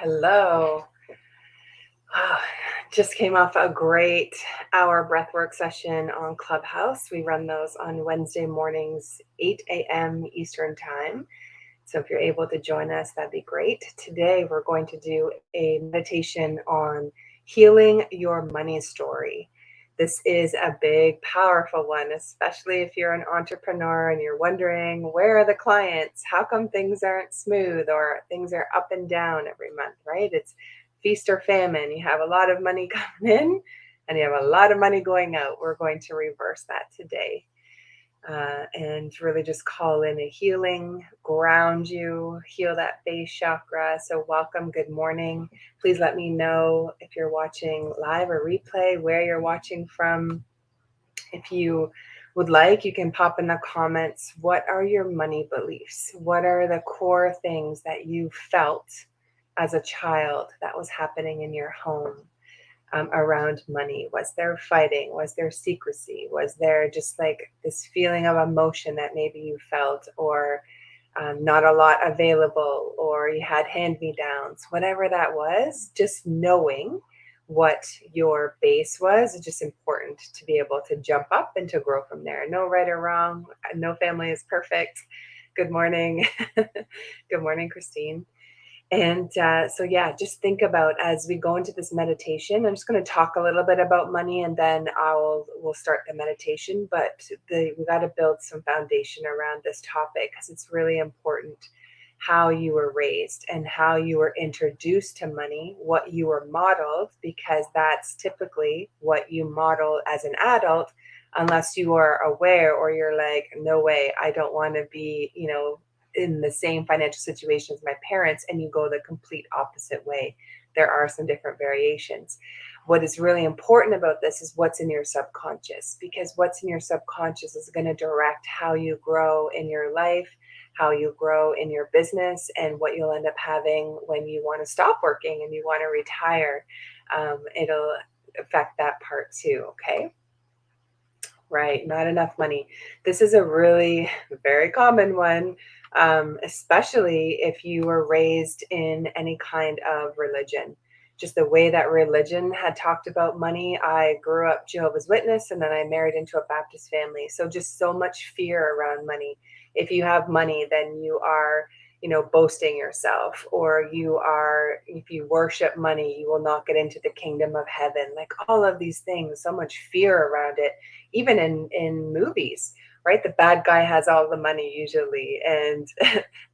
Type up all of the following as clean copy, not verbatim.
Hello. Ah, just came off a great hour breathwork session on Clubhouse. We run those on Wednesday mornings, 8 a.m. Eastern Time. So if you're able to join us, that'd be great. Today, we're going to do a meditation on healing your money story. This is a big, powerful one, especially if you're an entrepreneur and you're wondering, where are the clients? How come things aren't smooth or things are up and down every month, right? It's feast or famine. You have a lot of money coming in and you have a lot of money going out. We're going to reverse that today and really just call in a healing, ground you, heal that base chakra. So, welcome, good morning. Please let me know if you're watching live or replay, where you're watching from. If you would like, you can pop in the comments, what are your money beliefs? What are the core things that you felt as a child that was happening in your home? Around money? Was there fighting? Was there secrecy? Was there just like this feeling of emotion that maybe you felt, or not a lot available, or you had hand me downs? Whatever that was, just knowing what your base was is just important to be able to jump up and to grow from there. No right or wrong. No family is perfect. Good morning. Good morning, Christine. And so, just think about as we go into this meditation. I'm just going to talk a little bit about money, and then we'll start the meditation. But we got to build some foundation around this topic because it's really important how you were raised and how you were introduced to money, what you were modeled, because that's typically what you model as an adult, unless you are aware or you're like, no way, I don't want to be, in the same financial situation as my parents, and you go the complete opposite way. There are some different variations. What is really important about this is what's in your subconscious, because what's in your subconscious is going to direct how you grow in your life, how you grow in your business, and what you'll end up having when you want to stop working and you want to retire. It'll affect that part too. Okay. Right, not enough money. This is a really very common one, especially if you were raised in any kind of religion. Just the way that religion had talked about money. I grew up Jehovah's Witness and then I married into a Baptist family. So just so much fear around money. If you have money, then you are boasting yourself, or if you worship money, you will not get into the kingdom of heaven. Like all of these things, so much fear around it, even in movies, right? The bad guy has all the money usually, and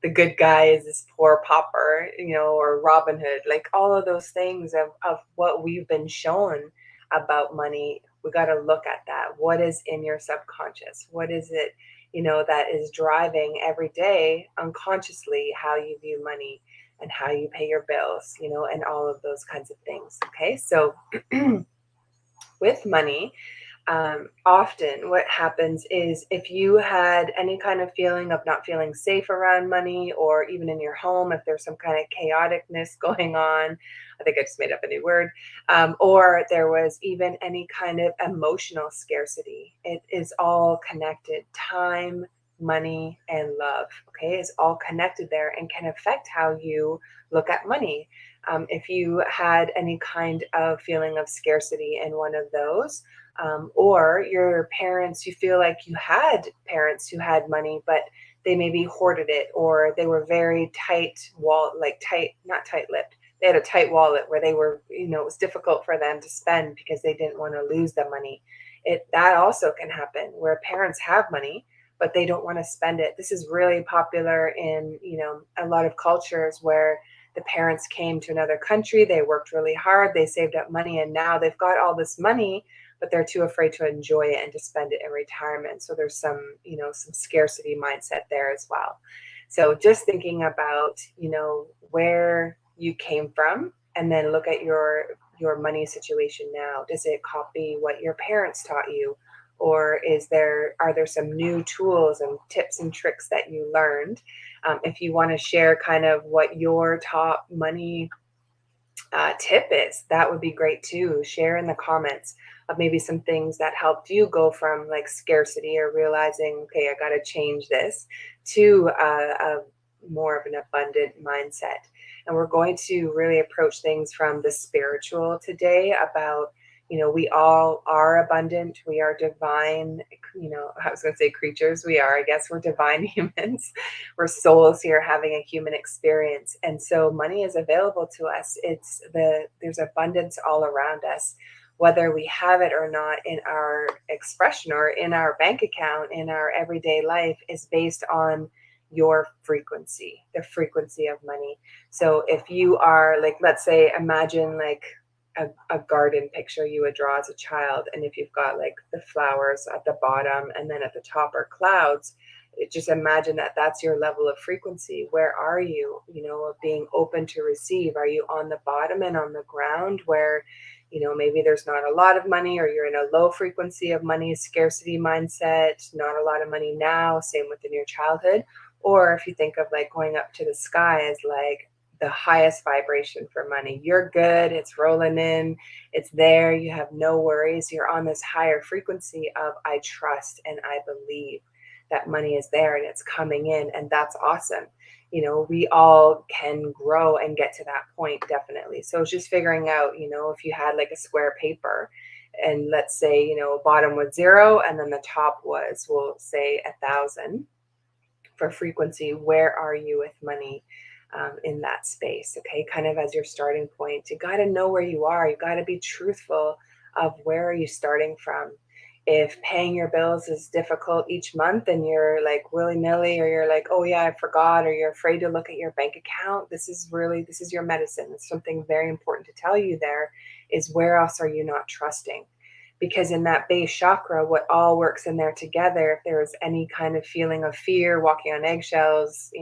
the good guy is this poor pauper, or Robin Hood, like all of those things of what we've been shown about money. We got to look at that. What is in your subconscious? What is it, that is driving every day unconsciously how you view money and how you pay your bills, and all of those kinds of things. Okay. So with money, often what happens is if you had any kind of feeling of not feeling safe around money, or even in your home, if there's some kind of chaoticness going on, I think I just made up a new word, or there was even any kind of emotional scarcity, it is all connected. Time, money, and love, okay, is all connected there and can affect how you look at money. If you had any kind of feeling of scarcity in one of those, or your parents, you feel like you had parents who had money, but they maybe hoarded it, or they were very not tight lipped. They had a tight wallet where they were, it was difficult for them to spend because they didn't want to lose the money. That also can happen where parents have money, but they don't want to spend it. This is really popular in, a lot of cultures where the parents came to another country, they worked really hard, they saved up money, and now they've got all this money, but they're too afraid to enjoy it and to spend it in retirement. So there's some scarcity mindset there as well. So just thinking about, where you came from, and then look at your money situation now. Does it copy what your parents taught you? Or are there some new tools and tips and tricks that you learned? If you want to share kind of what your top money tip is, that would be great too. Share in the comments of maybe some things that helped you go from like scarcity or realizing, okay, I got to change this, to a more of an abundant mindset. And we're going to really approach things from the spiritual today about, we all are abundant. We are divine, I was going to say creatures. We are, I guess, we're divine humans. We're souls here having a human experience. And so money is available to us. There's abundance all around us, whether we have it or not in our expression or in our bank account, in our everyday life, is based on your frequency, the frequency of money. So if you are like, let's say, imagine like a garden picture you would draw as a child. And if you've got like the flowers at the bottom and then at the top are clouds, just imagine that that's your level of frequency. Where are you, of being open to receive? Are you on the bottom and on the ground where, maybe there's not a lot of money, or you're in a low frequency of money, scarcity mindset, not a lot of money now, same within your childhood? Or if you think of like going up to the sky as like the highest vibration for money, you're good, it's rolling in, it's there, you have no worries, you're on this higher frequency of I trust and I believe that money is there and it's coming in, and that's awesome. We all can grow and get to that point, definitely. So it's just figuring out, if you had like a square paper, and let's say, bottom was zero and then the top was, we'll say, 1,000 for frequency. Where are you with money in that space? Okay, kind of as your starting point. You got to know where you are. You got to be truthful of where are you starting from. If paying your bills is difficult each month and you're like willy-nilly, or you're like, oh yeah, I forgot, or you're afraid to look at your bank account, this is your medicine. It's something very important to tell you. There is, where else are you not trusting? Because in that base chakra, what all works in there together, if there is any kind of feeling of fear, walking on eggshells,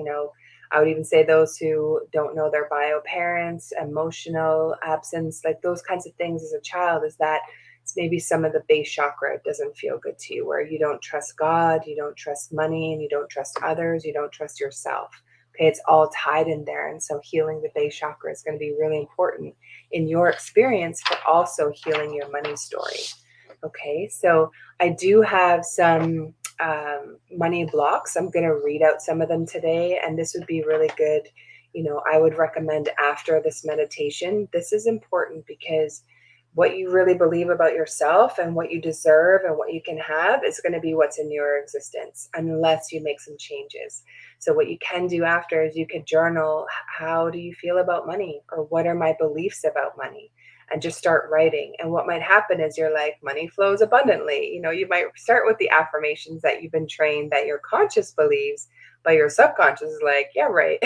I would even say those who don't know their bio parents, emotional absence, like those kinds of things as a child, is that it's maybe some of the base chakra doesn't feel good to you, where you don't trust God, you don't trust money, and you don't trust others, you don't trust yourself. Okay, it's all tied in there. And so healing the base chakra is going to be really important in your experience, but also healing your money story. Okay, so I do have some money blocks. I'm going to read out some of them today, and this would be really good. I would recommend after this meditation. This is important because what you really believe about yourself and what you deserve and what you can have is going to be what's in your existence, unless you make some changes. So what you can do after is you could journal, how do you feel about money, or what are my beliefs about money? And just start writing. And what might happen is you're like, money flows abundantly. You might start with the affirmations that you've been trained that your conscious believes, but your subconscious is like, yeah, right.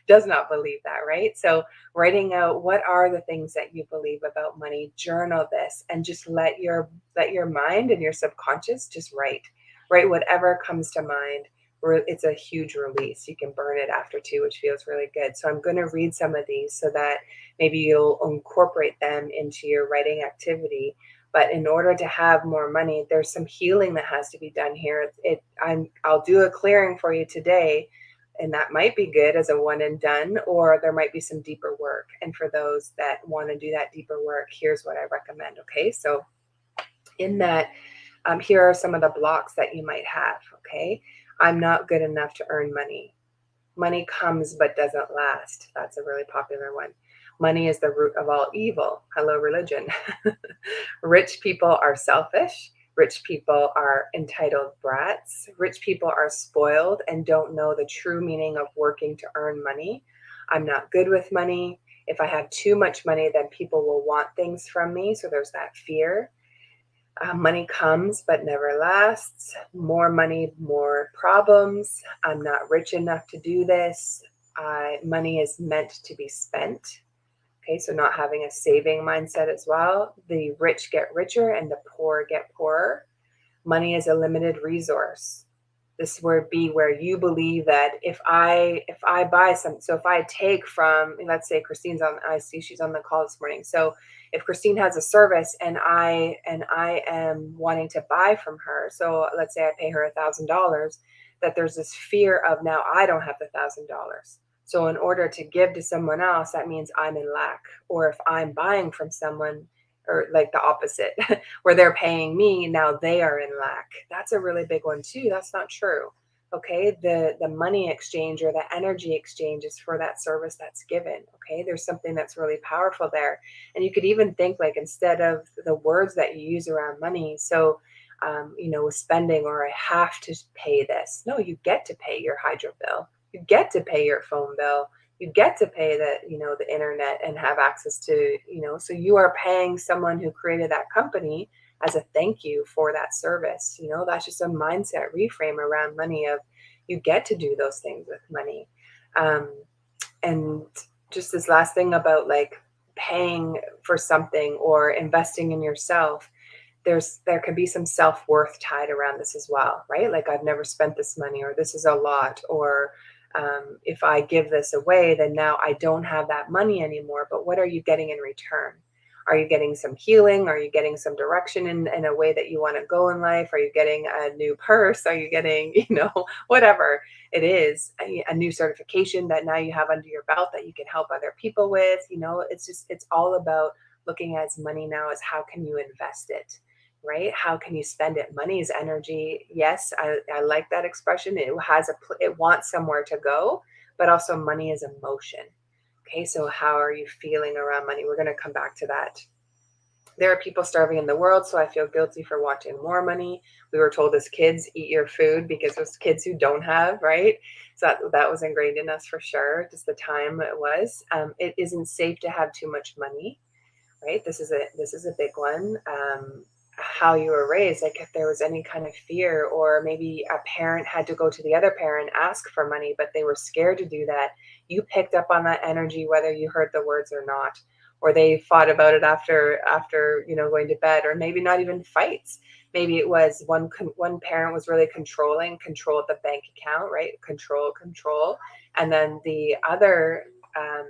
Does not believe that, right? So writing out, what are the things that you believe about money? Journal this, and just let your mind and your subconscious just write whatever comes to mind. It's a huge release. You can burn it after too, which feels really good. So I'm going to read some of these so that maybe you'll incorporate them into your writing activity. But in order to have more money, there's some healing that has to be done here. I'll do a clearing for you today, and that might be good as a one and done, or there might be some deeper work. And for those that want to do that deeper work, here's what I recommend. Okay, so in that, here are some of the blocks that you might have. Okay, I'm not good enough to earn money. Money comes but doesn't last. That's a really popular one. Money is the root of all evil. Hello, religion. Rich people are selfish. Rich people are entitled brats. Rich people are spoiled and don't know the true meaning of working to earn money. I'm not good with money. If I have too much money, then people will want things from me. So there's that fear. Money comes but never lasts. More money, more problems. I'm not rich enough to do this. Money is meant to be spent. Okay, so not having a saving mindset as well. The rich get richer and the poor get poorer. Money is a limited resource. This would be where you believe that if I buy some, so if I take from, let's say Christine's on, I see she's on the call this morning. So if Christine has a service and I am wanting to buy from her, so let's say I pay her $1,000, that there's this fear of, now I don't have the $1,000. So in order to give to someone else, that means I'm in lack. Or if I'm buying from someone, or like the opposite, where they're paying me, now they are in lack. That's a really big one too. That's not true. Okay, the money exchange or the energy exchange is for that service that's given. Okay, there's something that's really powerful there. And you could even think, like, instead of the words that you use around money, so with spending, or I have to pay this. No, you get to pay your hydro bill. You get to pay your phone bill. You get to pay the internet and have access to, so you are paying someone who created that company as a thank you for that service. That's just a mindset reframe around money of you get to do those things with money. Um, and just this last thing about, like, paying for something or investing in yourself, there could be some self-worth tied around this as well, right? Like, I've never spent this money, or this is a lot, or if I give this away, then now I don't have that money anymore. But what are you getting in return? Are you getting some healing? Are you getting some direction in a way that you want to go in life? Are you getting a new purse? Are you getting, whatever it is, a new certification that now you have under your belt that you can help other people with? It's all about looking at money now as how can you invest it, right? How can you spend it? Money is energy. Yes, I like that expression. It wants somewhere to go, but also money is emotion. Okay, so how are you feeling around money? We're going to come back to that. There are people starving in the world, so I feel guilty for wanting more money. We were told as kids, eat your food, because those kids who don't have, right? So that was ingrained in us for sure, just the time it was. It isn't safe to have too much money, right? This is a big one. How you were raised, like if there was any kind of fear, or maybe a parent had to go to the other parent, ask for money, but they were scared to do that. You picked up on that energy, whether you heard the words or not, or they fought about it after going to bed, or maybe not even fights. Maybe it was one parent was really controlled the bank account, right? Control, and then the other um,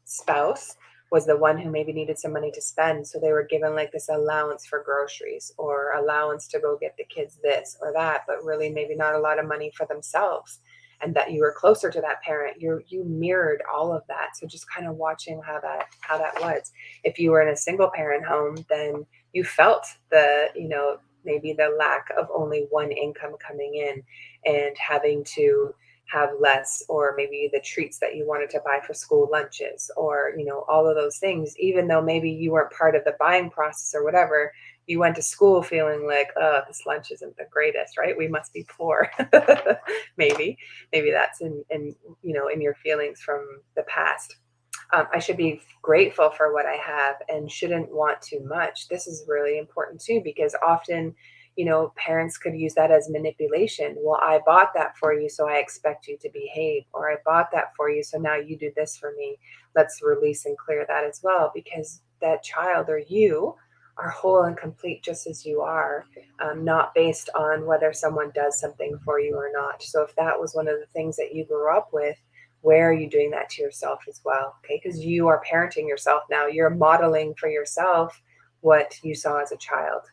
spouse was the one who maybe needed some money to spend. So they were given like this allowance for groceries, or allowance to go get the kids this or that, but really maybe not a lot of money for themselves. And that you were closer to that parent, you mirrored all of that. So just kind of watching how that was. If you were in a single parent home, then you felt maybe the lack of only one income coming in, and having to have less, or maybe the treats that you wanted to buy for school lunches, or all of those things, even though maybe you weren't part of the buying process or whatever. You went to school feeling like, oh, this lunch isn't the greatest, right? We must be poor. Maybe that's in your feelings from the past. I should be grateful for what I have and shouldn't want too much. This is really important too, because often, parents could use that as manipulation. Well, I bought that for you, so I expect you to behave, or I bought that for you, so now you do this for me. Let's release and clear that as well, because that child, or you, are whole and complete just as you are, not based on whether someone does something for you or not. So if that was one of the things that you grew up with, where are you doing that to yourself as well? Okay, because you are parenting yourself now. You're modeling for yourself what you saw as a child.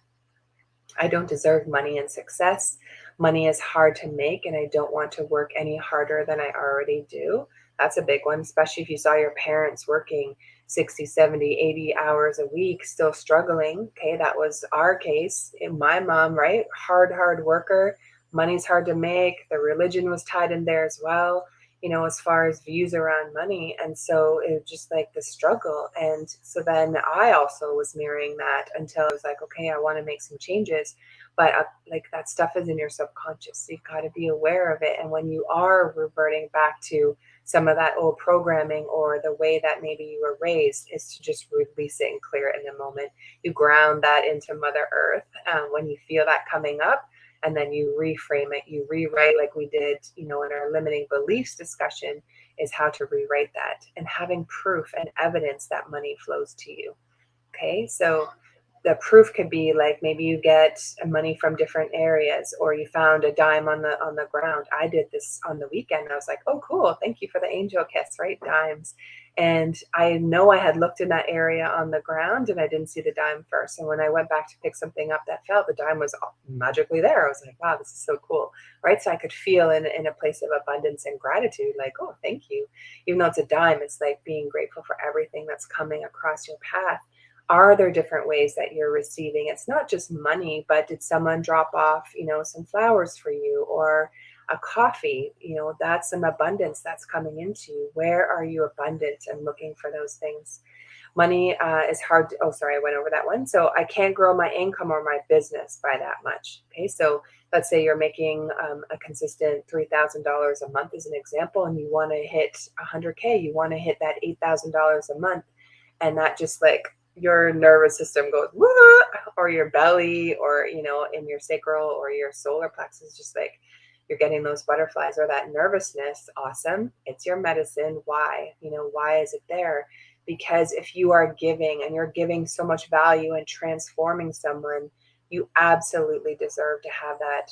I don't deserve money and success. Money is hard to make, and I don't want to work any harder than I already do. That's a big one, especially if you saw your parents working 60, 70, 80 hours a week, still struggling. Okay, that was our case. In my mom, right? Hard worker. Money's hard to make. The religion was tied in there as well, as far as views around money. And so it was just like the struggle. And so then I also was mirroring that until I was like, okay, I want to make some changes. But like, that stuff is in your subconscious. So you've got to be aware of it. And when you are reverting back to some of that old programming, or the way that maybe you were raised, is to just release it and clear it in the moment. You ground that into Mother Earth when you feel that coming up, and then you reframe it, you rewrite, like we did, in our limiting beliefs discussion, is how to rewrite that, and having proof and evidence that money flows to you. Okay, so the proof could be like, maybe you get money from different areas, or you found a dime on the ground. I did this on the weekend. I was like, oh, cool, thank you for the angel kiss, right? Dimes. And I know I had looked in that area on the ground, and I didn't see the dime first. And when I went back to pick something up that fell, the dime was magically there. I was like, wow, this is so cool, right? So I could feel in a place of abundance and gratitude, like, oh, thank you. Even though it's a dime, it's like being grateful for everything that's coming across your path. Are there different ways that you're receiving? It's not just money, but did someone drop off, some flowers for you? Or A coffee, that's some abundance that's coming into you. Where are you abundant and looking for those things? Money is hard to, oh, sorry, I went over that one. So I can't grow my income or my business by that much. Okay. So let's say you're making a consistent $3,000 a month as an example, and you want to hit 100K, you want to hit that $8,000 a month. And that just like your nervous system goes, woo, or your belly, or, in your sacral or your solar plexus, just like you're getting those butterflies or that nervousness. Awesome. It's your medicine. Why? Why is it there? Because if you are giving and you're giving so much value and transforming someone, you absolutely deserve to have that,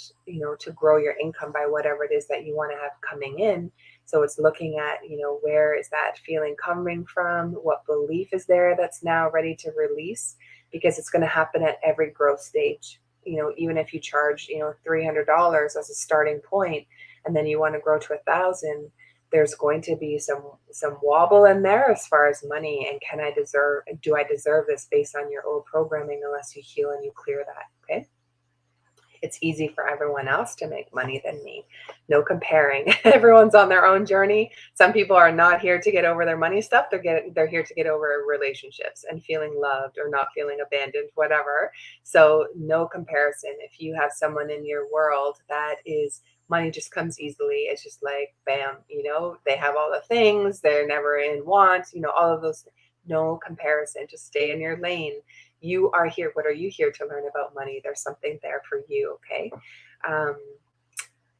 to grow your income by whatever it is that you want to have coming in. So it's looking at, where is that feeling coming from? What belief is there that's now ready to release? Because it's going to happen at every growth stage. Even if you charge, $300 as a starting point, and then you want to grow to 1,000, there's going to be some wobble in there as far as money, and do I deserve this based on your old programming, unless you heal and you clear that. Okay. It's easy for everyone else to make money than me. No comparing. Everyone's on their own journey. Some people are not here to get over their money stuff. They're here to get over relationships and feeling loved or not feeling abandoned, whatever. So no comparison. If you have someone in your world that is money just comes easily, it's just like bam, they have all the things, they're never in want, all of those. No comparison. Just stay in your lane. You are here. What are you here to learn about money? There's something there for you. Okay. Um,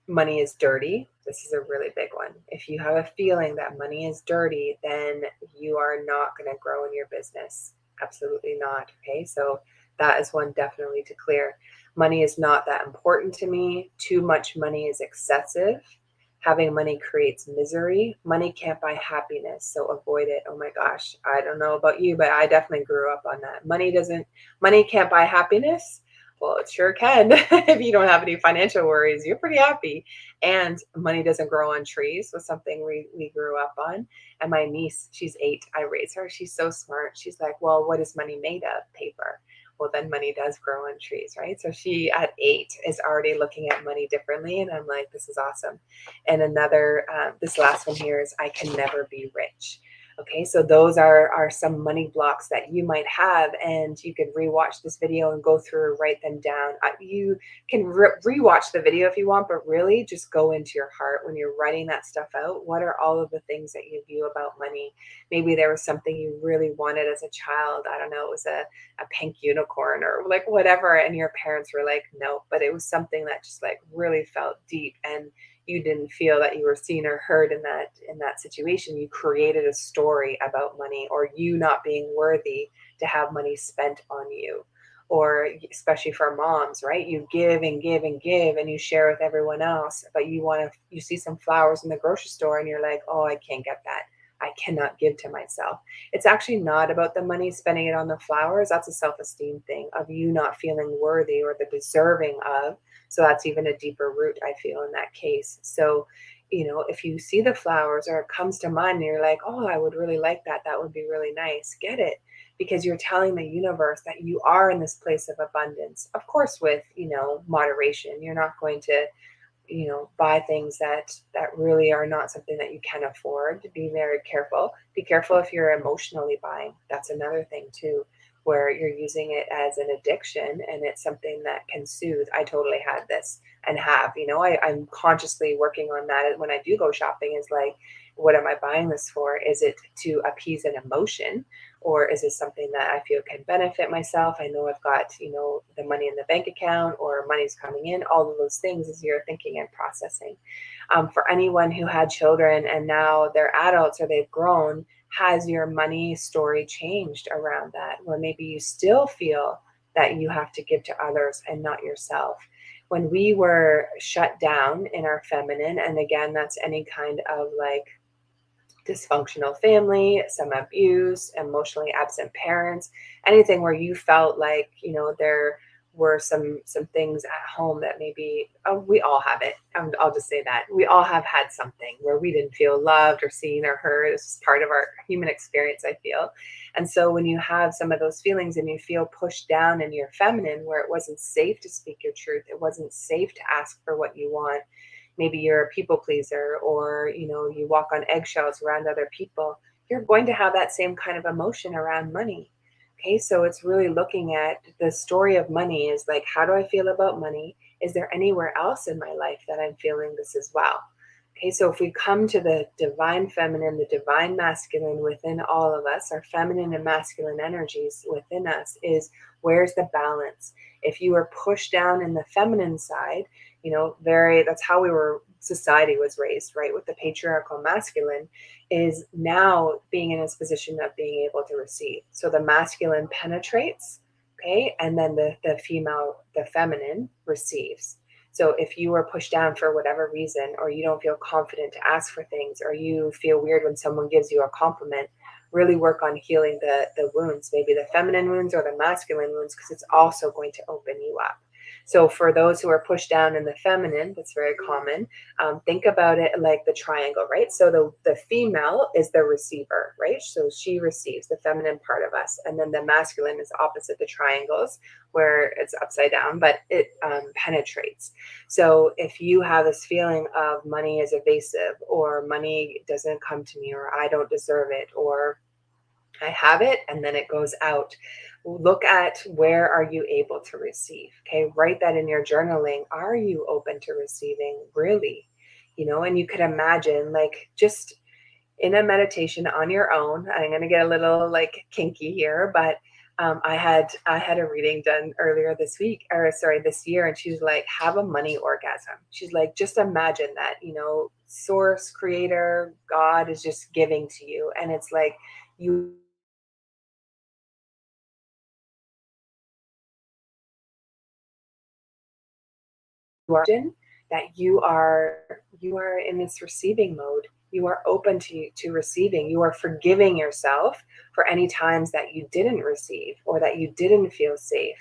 Money is dirty. This is a really big one. If you have a feeling that money is dirty, then you are not going to grow in your business. Absolutely not. Okay. So that is one definitely to clear. Money is not that important to me. Too much money is excessive. Having money creates misery. Money can't buy happiness, so avoid it. Oh my gosh, I don't know about you, but I definitely grew up on that. Money can't buy happiness. Well, it sure can. If you don't have any financial worries, you're pretty happy. And money doesn't grow on trees was something we grew up on. And my niece, she's 8. I raise her. She's so smart. She's like, well, what is money made of? Paper. Well, then money does grow on trees, right? So she at 8 is already looking at money differently. And I'm like, this is awesome. And this last one here is I can never be rich. Okay, so those are some money blocks that you might have, and you could rewatch this video and go through, write them down. You can rewatch the video if you want, but really just go into your heart when you're writing that stuff out. What are all of the things that you view about money? Maybe there was something you really wanted as a child. I don't know, it was a pink unicorn or like whatever, and your parents were like, no, but it was something that just like really felt deep, and you didn't feel that you were seen or heard in that situation. You created a story about money, or you not being worthy to have money spent on you. Or especially for moms, right? You give and give and give, and you share with everyone else, but you see some flowers in the grocery store and you're like, oh, I can't get that. I cannot give to myself. It's actually not about the money, spending it on the flowers. That's a self-esteem thing of you not feeling worthy or the deserving of. So that's even a deeper root, I feel, in that case. So, if you see the flowers or it comes to mind and you're like, oh, I would really like that. That would be really nice. Get it, because you're telling the universe that you are in this place of abundance. Of course, with, moderation. You're not going to buy things that really are not something that you can afford. To be very careful. Be careful if you're emotionally buying. That's another thing too, where you're using it as an addiction and it's something that can soothe. I totally had this and I'm consciously working on that when I do go shopping. Is like, what am I buying this for? Is it to appease an emotion, or is it something that I feel can benefit myself? I know I've got, the money in the bank account, or money's coming in. All of those things is you're thinking and processing. For anyone who had children and now they're adults or they've grown, has your money story changed around that? Where maybe you still feel that you have to give to others and not yourself. When we were shut down in our feminine, and again, that's any kind of like dysfunctional family, some abuse, emotionally absent parents, anything where you felt like, there were some things at home that maybe, oh, we all have it. I'll just say that we all have had something where we didn't feel loved or seen or heard. It's just part of our human experience, I feel. And so when you have some of those feelings and you feel pushed down in your feminine, where it wasn't safe to speak your truth, it wasn't safe to ask for what you want, maybe you're a people pleaser, or you walk on eggshells around other people, you're going to have that same kind of emotion around money. Okay, so it's really looking at the story of money is like, how do I feel about money? Is there anywhere else in my life that I'm feeling this as well? Okay, so if we come to the divine feminine, the divine masculine within all of us, our feminine and masculine energies within us, is where's the balance? If you were pushed down in the feminine side, that's how society was raised, right? With the patriarchal masculine, is now being in this position of being able to receive. So the masculine penetrates, okay, and then the feminine receives. So if you were pushed down for whatever reason, or you don't feel confident to ask for things, or you feel weird when someone gives you a compliment, really work on healing the wounds, maybe the feminine wounds or the masculine wounds, because it's also going to open you up. So for those who are pushed down in the feminine, that's very common. Think about it like the triangle, right? So the female is the receiver, right? So she receives the feminine part of us, and then the masculine is opposite the triangles, where it's upside down, but it penetrates. So if you have this feeling of money is evasive, or money doesn't come to me, or I don't deserve it, or I have it and then it goes out, look at where are you able to receive. Okay, write that in your journaling. Are you open to receiving, really? And you could imagine, like, just in a meditation on your own. I'm going to get a little like kinky here, but I had a reading done earlier this week, or sorry, this year, and she's like, have a money orgasm. She's like, just imagine that, source, creator, God is just giving to you, and it's like you are that you are in this receiving mode. You are open to receiving. You are forgiving yourself for any times that you didn't receive, or that you didn't feel safe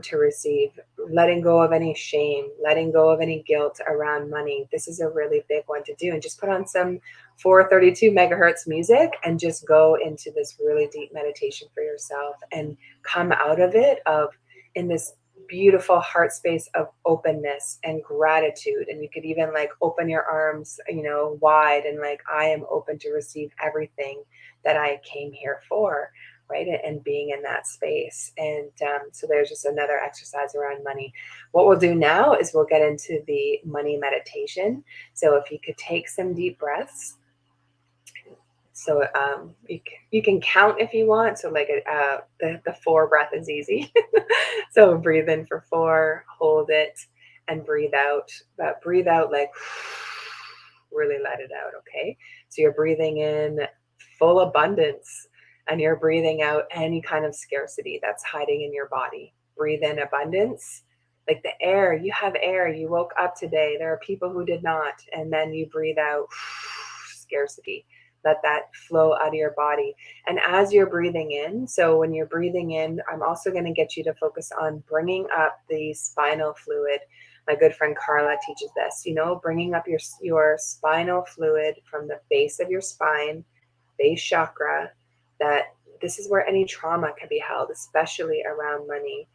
to receive. Letting go of any shame, letting go of any guilt around money. This is a really big one to do. And just put on some 432 megahertz music and just go into this really deep meditation for yourself, and come out of it in this beautiful heart space of openness and gratitude. And you could even like open your arms, wide, and like, I am open to receive everything that I came here for, right? And being in that space. And so there's just another exercise around money. What we'll do now is we'll get into the money meditation. So if you could take some deep breaths. So you can count if you want. So like the 4 breath is easy. So breathe in for 4, hold it, and breathe out. But breathe out like really let it out. Okay. So you're breathing in full abundance, and you're breathing out any kind of scarcity that's hiding in your body. Breathe in abundance. Like the air, you have air. You woke up today. There are people who did not. And then you breathe out scarcity. Let that flow out of your body. And as you're breathing in, so when you're breathing in, I'm also going to get you to focus on bringing up the spinal fluid. My good friend Carla teaches this, bringing up your spinal fluid from the base of your spine, base chakra, that this is where any trauma can be held, especially around money,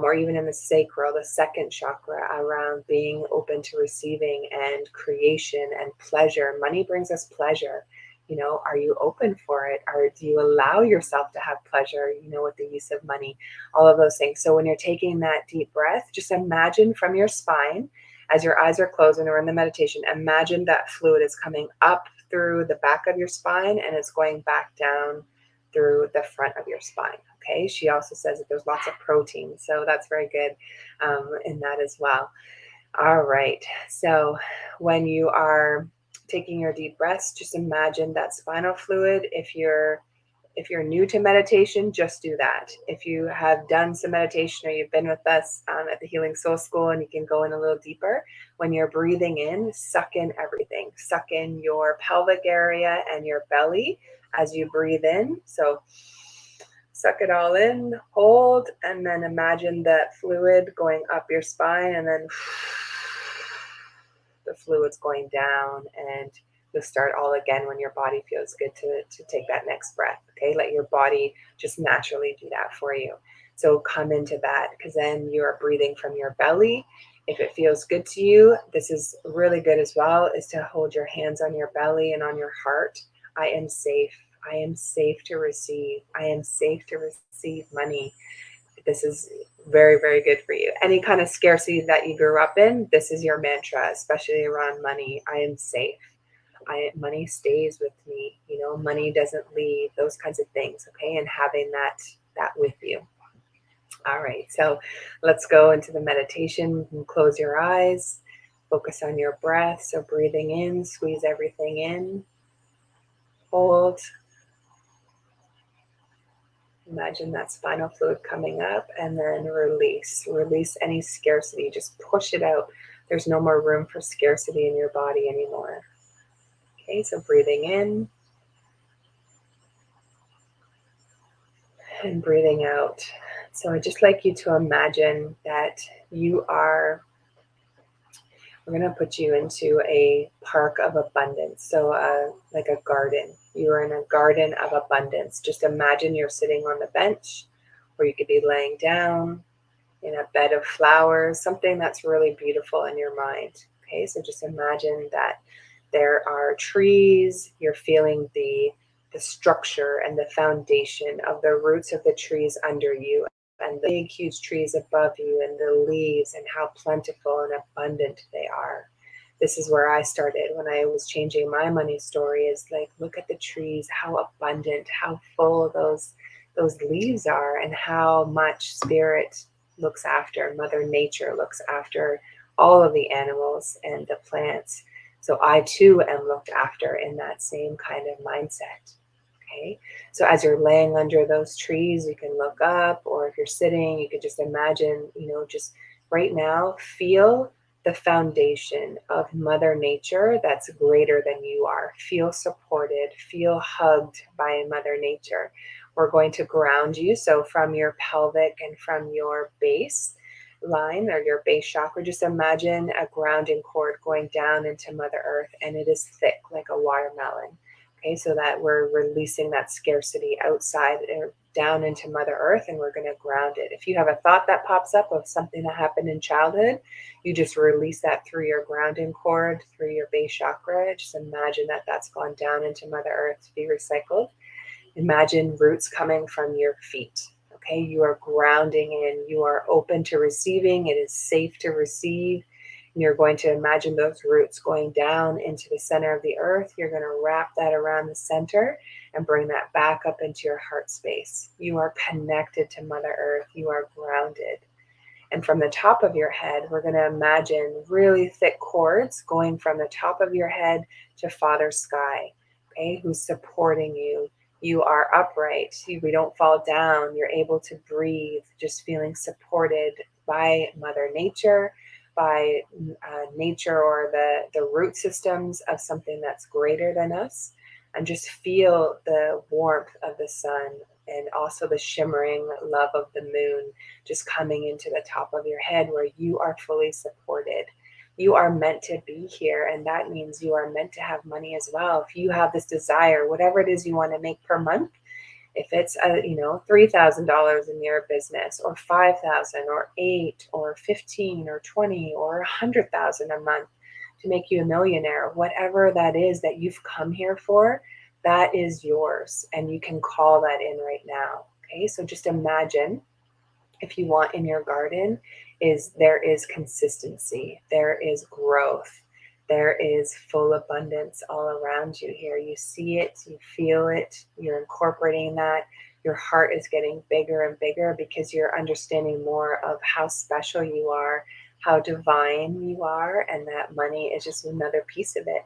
or even in the sacral, the second chakra, around being open to receiving and creation and pleasure. Money brings us pleasure. Are you open for it? Or do you allow yourself to have pleasure, with the use of money? All of those things. So when you're taking that deep breath, just imagine from your spine, as your eyes are closed and we're in the meditation, imagine that fluid is coming up through the back of your spine, and it's going back down through the front of your spine. Okay. She also says that there's lots of protein, so that's very good in that as well. All right. So when you are taking your deep breaths, just imagine that spinal fluid. If you're new to meditation, just do that. If you have done some meditation, or you've been with us at the Healing Soul School, and you can go in a little deeper, when you're breathing in, suck in everything. Suck in your pelvic area and your belly as you breathe in. So suck it all in, hold, and then imagine that fluid going up your spine, and then the fluid's going down, and you'll start all again when your body feels good to take that next breath. Okay, let your body just naturally do that for you. So come into that, because then you're breathing from your belly. If it feels good to you, this is really good as well, is to hold your hands on your belly and on your heart. I am safe. I am safe to receive. I am safe to receive money. This is very, very good for you. Any kind of scarcity that you grew up in, this is your mantra, especially around money. I am safe. Money stays with me. Money doesn't leave. Those kinds of things. Okay, and having that with you. All right, so let's go into the meditation. You can close your eyes, focus on your breath. So breathing in, squeeze everything in, hold. Imagine that spinal fluid coming up, and then release. Release any scarcity. Just push it out. There's no more room for scarcity in your body anymore. Okay, so breathing in and breathing out. So I'd just like you to imagine that we're going to put you into a park of abundance. So like a garden. You're in a garden of abundance. Just imagine you're sitting on the bench, or you could be laying down in a bed of flowers, something that's really beautiful in your mind. Okay, so just imagine that there are trees. You're feeling the structure and the foundation of the roots of the trees under you, and the big, huge trees above you, and the leaves, and how plentiful and abundant they are. This is where I started when I was changing my money story, is like, look at the trees, how abundant, how full those leaves are, and how much spirit looks after, Mother Nature looks after all of the animals and the plants. So I too am looked after in that same kind of mindset. Okay, so as you're laying under those trees, you can look up, or if you're sitting, you could just imagine, just right now, feel the foundation of Mother Nature that's greater than you are. Feel supported, feel hugged by Mother Nature. We're going to ground you. So from your pelvic and from your base line, or your base chakra, just imagine a grounding cord going down into Mother Earth, and it is thick like a watermelon. Okay, so that we're releasing that scarcity outside or down into Mother Earth, and we're going to ground it. If you have a thought that pops up of something that happened in childhood, you just release that through your grounding cord, through your base chakra. Just imagine that that's gone down into Mother Earth to be recycled. Imagine roots coming from your feet. Okay, you are grounding in, you are open to receiving, it is safe to receive. And you're going to imagine those roots going down into the center of the earth. You're going to wrap that around the center and bring that back up into your heart space. You are connected to Mother Earth. You are grounded. And from the top of your head, we're going to imagine really thick cords going from the top of your head to Father Sky, okay, who's supporting you. You are upright. We don't fall down. You're able to breathe, just feeling supported by Mother Nature, by nature, or the root systems of something that's greater than us. And just feel the warmth of the sun, and also the shimmering love of the moon just coming into the top of your head, where you are fully supported. You are meant to be here, and that means you are meant to have money as well. If you have this desire, whatever it is you want to make per month, if it's $3,000 in your business, or 5,000, or 8, or 15, or 20, or 100,000 a month to make you a millionaire, whatever that is that you've come here for, that is yours, and you can call that in right now. Okay, so just imagine, if you want, in your garden, there is consistency, there is growth, there is full abundance all around you here. You see it, you feel it, you're incorporating that. Your heart is getting bigger and bigger because you're understanding more of how special you are, how divine you are, and that money is just another piece of it.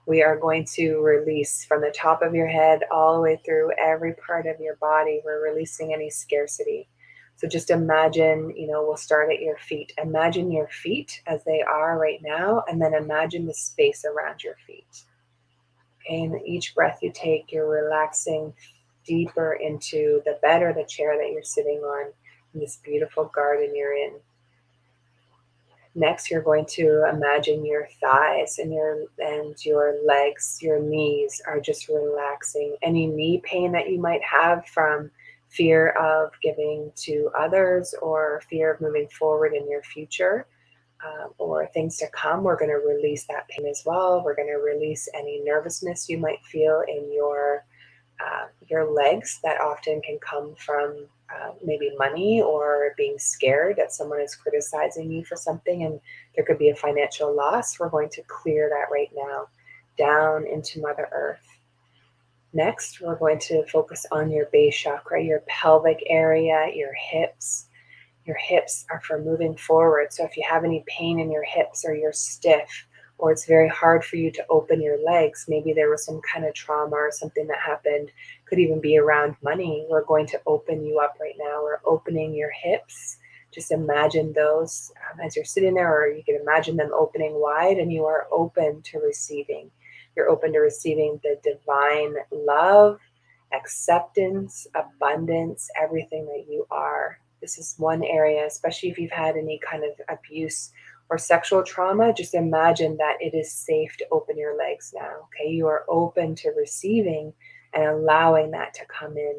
We are going to release from the top of your head all the way through every part of your body. We're releasing any scarcity. So just imagine, we'll start at your feet. Imagine your feet as they are right now, and then imagine the space around your feet. Okay, and each breath you take, you're relaxing deeper into the bed or the chair that you're sitting on in this beautiful garden you're in. Next, you're going to imagine your thighs and your legs, your knees are just relaxing. Any knee pain that you might have from fear of giving to others, or fear of moving forward in your future, or things to come, we're going to release that pain as well. We're going to release any nervousness you might feel in your legs that often can come from maybe money or being scared that someone is criticizing you for something and there could be a financial loss. We're going to clear that right now down into Mother Earth. Next, we're going to focus on your base chakra, your pelvic area, your hips. Your hips are for moving forward. So if you have any pain in your hips or you're stiff or it's very hard for you to open your legs, maybe there was some kind of trauma or something that happened, could even be around money. We're going to open you up right now. We're opening your hips. Just imagine those as you're sitting there, or you can imagine them opening wide, and you are open to receiving. You're open to receiving the divine love, acceptance, abundance, everything that you are. This is one area, especially if you've had any kind of abuse or sexual trauma, just imagine that it is safe to open your legs now. Okay, you are open to receiving and allowing that to come in.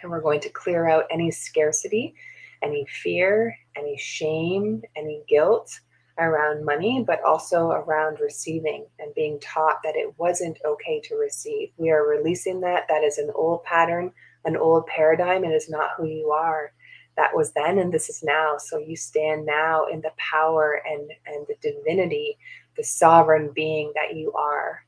And we're going to clear out any scarcity, any fear, any shame, any guilt around money, but also around receiving and being taught that it wasn't okay to receive. We are releasing that. That is an old pattern, an old paradigm. It is not who you are. That was then and this is now. So you stand now in the power and the divinity, the sovereign being that you are.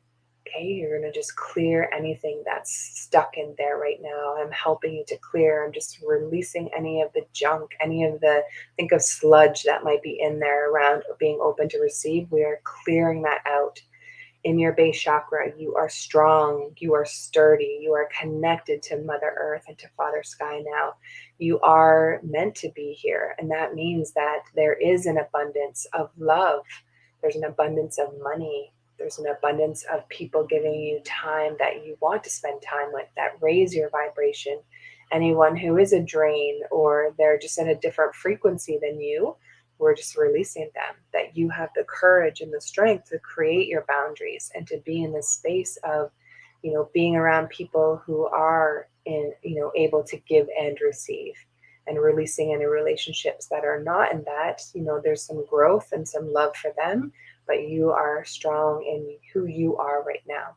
Okay, you're going to just clear anything that's stuck in there right now. I'm helping you to clear. I'm just releasing any of the junk, any of the, think of sludge that might be in there around being open to receive. We are clearing that out. In your base chakra, you are strong, you are sturdy, you are connected to Mother Earth and to Father Sky now. You are meant to be here. And that means that there is an abundance of love. There's an abundance of money. There's an abundance of people giving you time that you want to spend time with, that raise your vibration. Anyone who is a drain or they're just at a different frequency than you, we're just releasing them, that you have the courage and the strength to create your boundaries and to be in this space of, being around people who are able to give and receive, and releasing any relationships that are not in that. There's some growth and some love for them, but you are strong in who you are right now.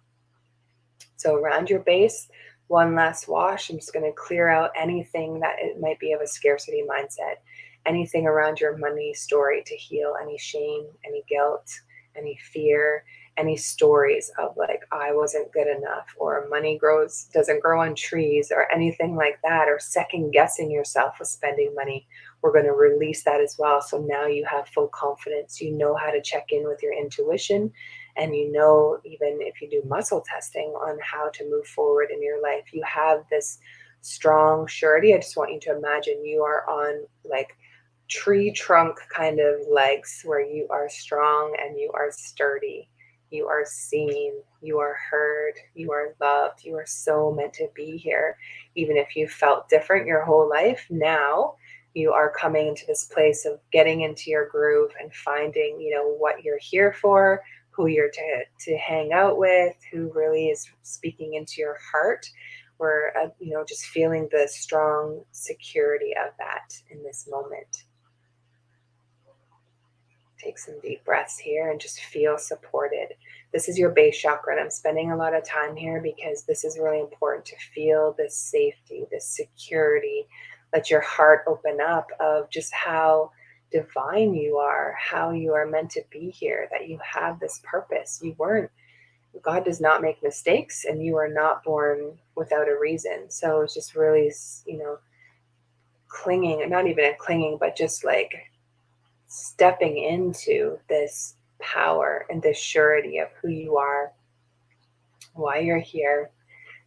So around your base, one last wash. I'm just going to clear out anything that it might be of a scarcity mindset, anything around your money story to heal any shame, any guilt, any fear, any stories of like, I wasn't good enough, or money doesn't grow on trees, or anything like that, or second guessing yourself with spending money. We're going to release that as well. So now you have full confidence. You know how to check in with your intuition, and even if you do muscle testing on how to move forward in your life, you have this strong surety. I just want you to imagine you are on like tree trunk kind of legs, where you are strong and you are sturdy. You are seen, you are heard, you are loved. You are so meant to be here. Even if you felt different your whole life, now you are coming into this place of getting into your groove and finding, what you're here for, who you're to hang out with, who really is speaking into your heart. We're, just feeling the strong security of that in this moment. Take some deep breaths here and just feel supported. This is your base chakra, and I'm spending a lot of time here because this is really important to feel this safety, this security. Let your heart open up of just how divine you are, how you are meant to be here, that you have this purpose. God does not make mistakes, and you are not born without a reason. So it's just really, clinging, not even a clinging, but just like stepping into this power and this surety of who you are, why you're here,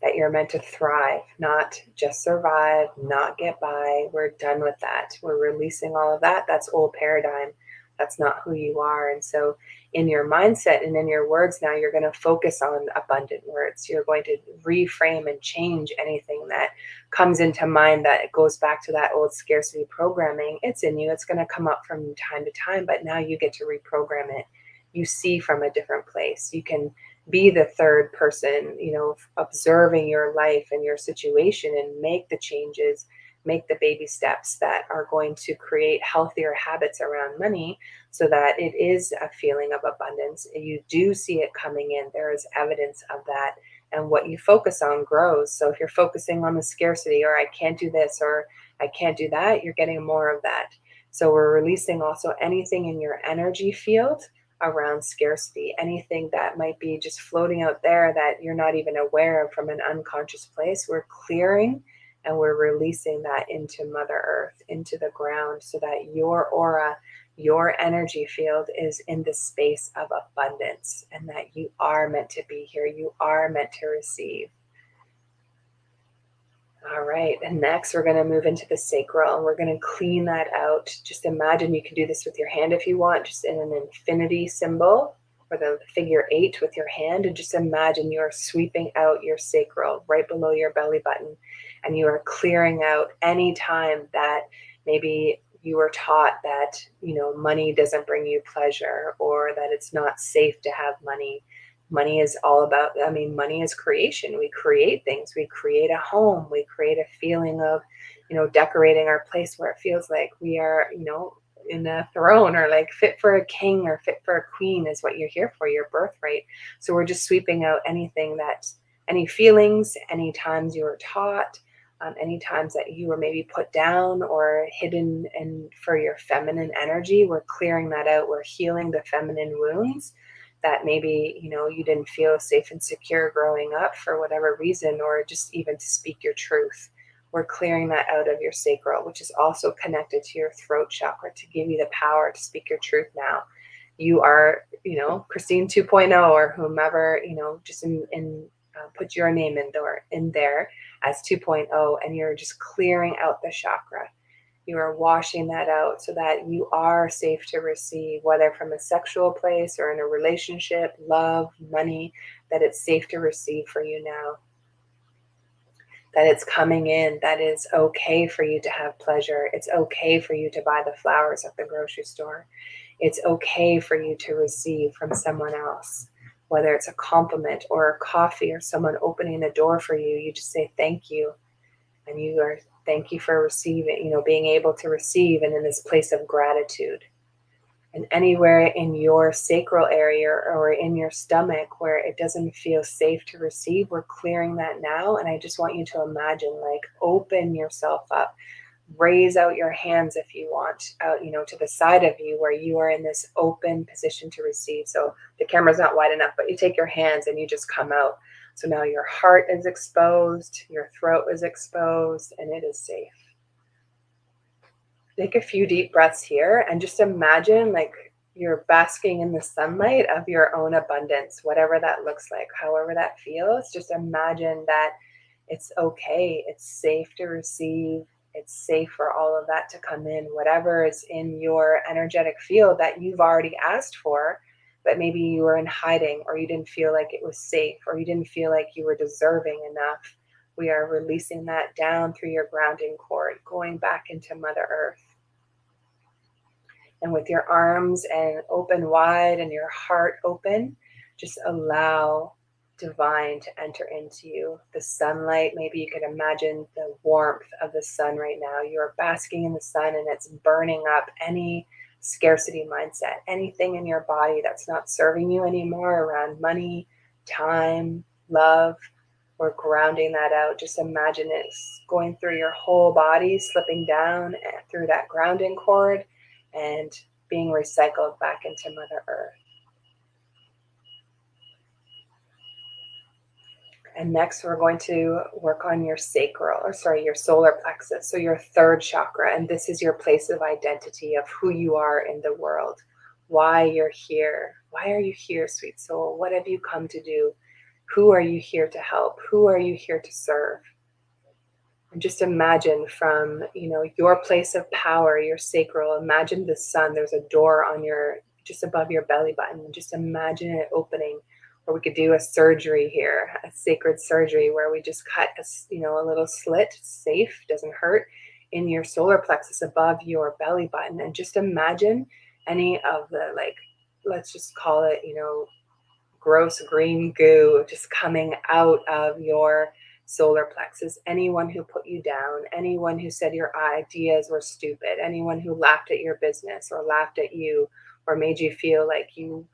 that you're meant to thrive, not just survive, not get by. We're done with that. We're releasing all of that. That's old paradigm. That's not who you are. And so in your mindset and in your words now, you're going to focus on abundant words. You're going to reframe and change anything that comes into mind that goes back to that old scarcity programming. It's in you. It's going to come up from time to time, but now you get to reprogram it. You see from a different place. You can be the third person, observing your life and your situation and make the changes make the baby steps that are going to create healthier habits around money so that it is a feeling of abundance. You do see it coming in. There is evidence of that. And what you focus on grows. So if you're focusing on the scarcity, or I can't do this, or I can't do that, you're getting more of that. So we're releasing also anything in your energy field around scarcity, anything that might be just floating out there that you're not even aware of from an unconscious place. We're clearing and we're releasing that into Mother Earth, into the ground, so that your aura, your energy field is in the space of abundance, and that you are meant to be here. You are meant to receive. All right, and next we're going to move into the sacral, and we're going to clean that out. Just imagine, you can do this with your hand if you want, just in an infinity symbol or the figure 8 with your hand, and just imagine you are sweeping out your sacral right below your belly button, and you are clearing out any time that maybe you were taught that, money doesn't bring you pleasure, or that it's not safe to have money. Money is all about, money is creation. We create things. We create a home. We create a feeling of, decorating our place where it feels like we are, in a throne, or like fit for a king or fit for a queen is what you're here for, your birthright. So we're just sweeping out anything that, any feelings, any times you were taught, any times that you were maybe put down or hidden, and for your feminine energy, we're clearing that out. We're healing the feminine wounds that maybe, you didn't feel safe and secure growing up for whatever reason, or just even to speak your truth. We're clearing that out of your sacral, which is also connected to your throat chakra, to give you the power to speak your truth now. You are, Christine 2.0, or whomever, just put your name in there as 2.0, and you're just clearing out the chakra. You are washing that out so that you are safe to receive, whether from a sexual place or in a relationship, love, money, that it's safe to receive for you now. That it's coming in, that it's okay for you to have pleasure. It's okay for you to buy the flowers at the grocery store. It's okay for you to receive from someone else, whether it's a compliment or a coffee or someone opening the door for you. You just say thank you, and you are, thank you for receiving, being able to receive, and in this place of gratitude. And anywhere in your sacral area or in your stomach where it doesn't feel safe to receive, we're clearing that now. And I just want you to imagine, like, open yourself up, raise out your hands if you want, out, to the side of you where you are in this open position to receive. So the camera's not wide enough, but you take your hands and you just come out. So now your heart is exposed, your throat is exposed, and it is safe. Take a few deep breaths here and just imagine like you're basking in the sunlight of your own abundance, whatever that looks like, however that feels. Just imagine that it's okay, it's safe to receive, it's safe for all of that to come in, whatever is in your energetic field that you've already asked for, but maybe you were in hiding, or you didn't feel like it was safe, or you didn't feel like you were deserving enough. We are releasing that down through your grounding cord, going back into Mother Earth. And with your arms and open wide and your heart open, just allow divine to enter into you. The sunlight, maybe you could imagine the warmth of the sun right now. You're basking in the sun and it's burning up any scarcity mindset, anything in your body that's not serving you anymore around money, time, love. We're grounding that out. Just imagine it going through your whole body, slipping down through that grounding cord and being recycled back into Mother Earth. And next we're going to work on your your solar plexus, so your third chakra. And this is your place of identity, of who you are in the world, why you're here. Why are you here, sweet soul? What have you come to do? Who are you here to help? Who are you here to serve? And just imagine from, your place of power, your sacral, imagine the sun. There's a door on just above your belly button. Just imagine it opening, or we could do a surgery here, a sacred surgery where we just cut a little slit, safe, doesn't hurt, in your solar plexus above your belly button. And just imagine any of the, let's just call it, gross green goo just coming out of your solar plexus, anyone who put you down, anyone who said your ideas were stupid, anyone who laughed at your business or laughed at you or made you feel like you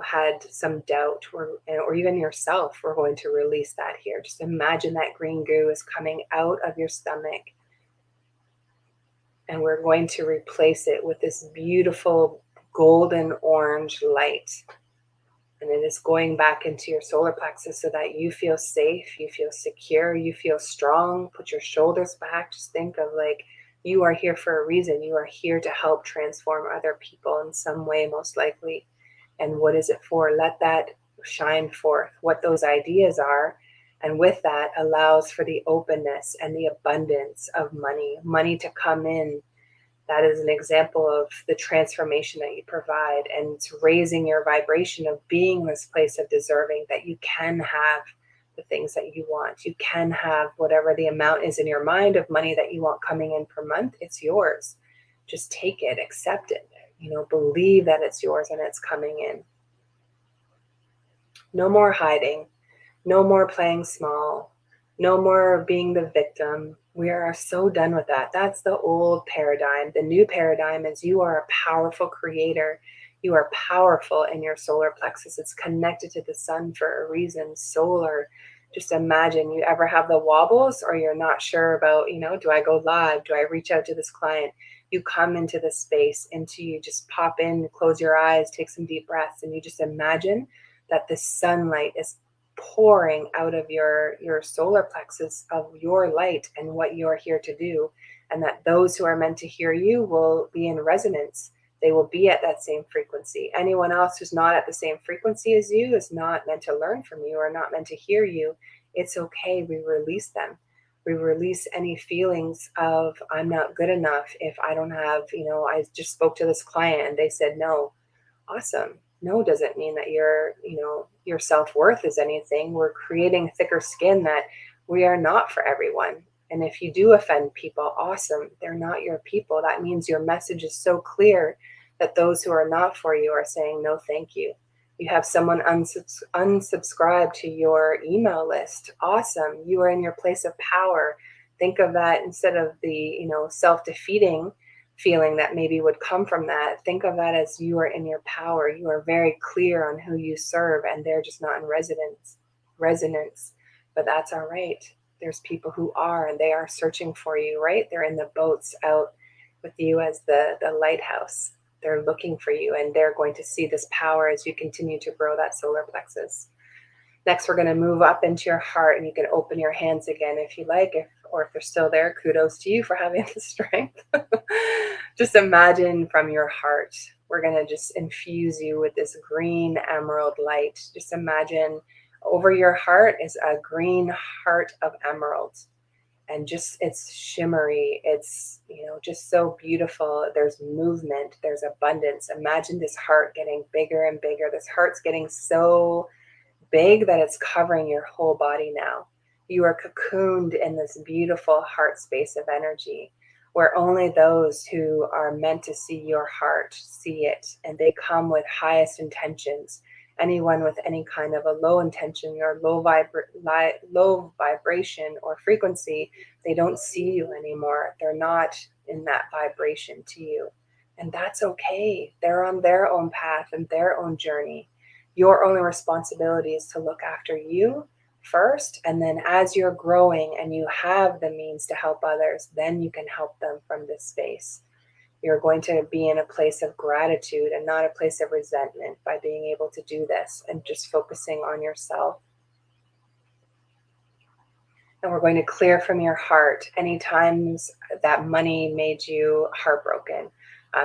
had some doubt, or even yourself, we're going to release that here. Just imagine that green goo is coming out of your stomach, and we're going to replace it with this beautiful golden orange light. And it is going back into your solar plexus so that you feel safe, you feel secure, you feel strong. Put your shoulders back. Just think of like you are here for a reason. You are here to help transform other people in some way, most likely. And what is it for? Let that shine forth, what those ideas are. And with that allows for the openness and the abundance of money to come in. That is an example of the transformation that you provide, and it's raising your vibration of being this place of deserving, that you can have the things that you want. You can have whatever the amount is in your mind of money that you want coming in per month. It's yours. Just take it, accept it, believe that it's yours and it's coming in. No more hiding. No more playing small. No more being the victim. We are so done with that. That's the old paradigm. The new paradigm is you are a powerful creator. You are powerful in your solar plexus. It's connected to the sun for a reason. Solar. Just imagine you ever have the wobbles, or you're not sure about, do I go live? Do I reach out to this client? You come into the space, you just pop in, close your eyes, take some deep breaths, and you just imagine that the sunlight is pouring out of your solar plexus of your light and what you're here to do, and that those who are meant to hear you will be in resonance. They will be at that same frequency. Anyone else who's not at the same frequency as you is not meant to learn from you or not meant to hear you. It's okay. We release them. We release any feelings of I'm not good enough if I don't have, I just spoke to this client and they said no. Awesome. No doesn't mean that your self-worth is anything. We're creating thicker skin that we are not for everyone. And if you do offend people, awesome. They're not your people. That means your message is so clear that those who are not for you are saying no, thank you. You have someone unsubscribe to your email list. Awesome. You are in your place of power. Think of that instead of the, self-defeating feeling that maybe would come from that. Think of that as you are in your power. You are very clear on who you serve, and they're just not in resonance. But that's all right. There's people who are, and they are searching for you, right? They're in the boats out with you as the lighthouse. They're looking for you, and they're going to see this power as you continue to grow that solar plexus. Next, we're going to move up into your heart, and you can open your hands again if you like, or if they're still there, kudos to you for having the strength. Just imagine from your heart, we're going to just infuse you with this green emerald light. Just imagine over your heart is a green heart of emerald. And just it's shimmery, it's just so beautiful. There's movement, there's abundance. Imagine this heart getting bigger and bigger. This heart's getting so big that it's covering your whole body now. You are cocooned in this beautiful heart space of energy where only those who are meant to see your heart see it, and they come with highest intentions. Anyone with any kind of a low intention or low vibration or frequency, they don't see you anymore. They're not in that vibration to you. And that's okay. They're on their own path and their own journey. Your only responsibility is to look after you first, and then as you're growing and you have the means to help others, then you can help them from this space. You're going to be in a place of gratitude and not a place of resentment by being able to do this and just focusing on yourself. And we're going to clear from your heart any times that money made you heartbroken.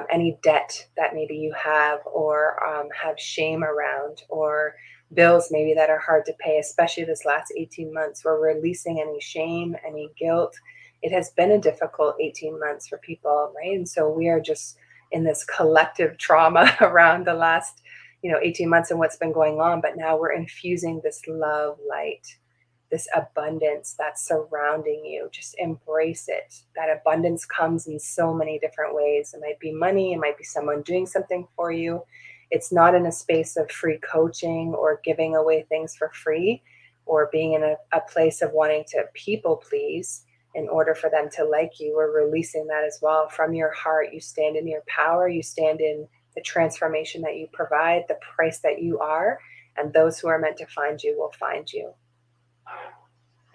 Any debt that maybe you have or have shame around, or bills maybe that are hard to pay, especially this last 18 months. We're releasing any shame, any guilt. It has been a difficult 18 months for people, right? And so we are just in this collective trauma around the last 18 months and what's been going on. But now we're infusing this love light, this abundance that's surrounding you. Just embrace it. That abundance comes in so many different ways. It might be money, it might be someone doing something for you. It's not in a space of free coaching or giving away things for free. or being in a place of wanting to people please in order for them to like you. We're releasing that as well from your heart. You stand in your power, you stand in the transformation that you provide, the price that you are, and those who are meant to find you will find you.